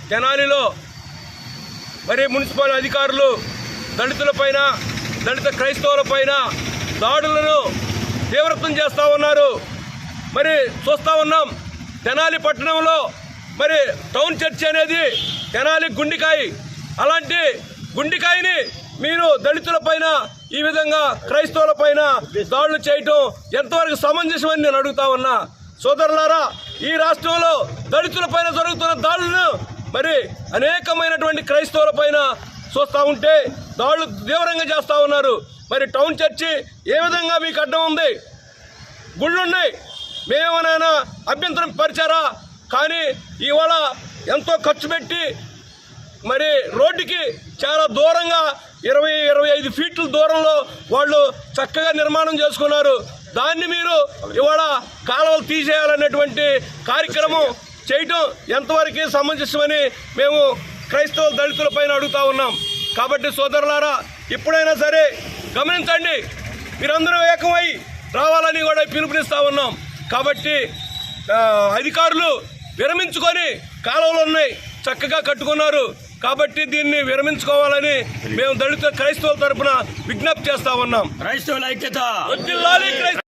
తెనాలిలో మరి మున్సిపల్ అధికారులు దళితులపైన, దళిత క్రైస్తవులపైన దాడులను తీవ్రతం చేస్తూ ఉన్నారు. మరి చూస్తూ ఉన్నాం, తెనాలి పట్టణంలో మరి టౌన్ చర్చ్ అనేది తెనాలి గుండికాయ. అలాంటి గుండికాయని మీరు దళితులపైన ఈ విధంగా క్రైస్తవులపైన దాడులు చేయటం ఎంతవరకు సమంజసమని నేను అడుగుతా ఉన్నా. సోదరులారా, ఈ రాష్ట్రంలో దళితులపైన జరుగుతున్న దాడులను మరి అనేకమైనటువంటి క్రైస్తవులపైన చూస్తూ ఉంటే దాడులు తీవ్రంగా చేస్తూ ఉన్నారు. మరి టౌన్ చర్చి ఏ విధంగా మీకు అడ్డం ఉంది? గుళ్ళున్నాయి, మేమేమైనా అభ్యంతరం పరిచారా? కానీ ఇవాళ ఎంతో ఖర్చు పెట్టి మరి రోడ్డుకి చాలా దూరంగా 20-25 ఫీట్ల దూరంలో వాళ్ళు చక్కగా నిర్మాణం చేసుకున్నారు. దాన్ని మీరు ఇవాళ కాలువలు తీసేయాలనేటువంటి కార్యక్రమం చేయటం ఎంతవరకు సమంజసమని మేము క్రైస్తవ దళితుల పైన అడుగుతా ఉన్నాం. కాబట్టి సోదరులారా, ఇప్పుడైనా సరే గమనించండి, మీరందరూ ఏకమై రావాలని కూడా పిలుపునిస్తూ ఉన్నాం. కాబట్టి అధికారులు విరమించుకొని కాలువలు ఉన్నాయి, చక్కగా కట్టుకున్నారు. కాబట్టి దీన్ని విరమించుకోవాలని మేము దళిత క్రైస్తవుల తరఫున విజ్ఞప్తి చేస్తా ఉన్నాం. క్రైస్తవుల ఐక్యత.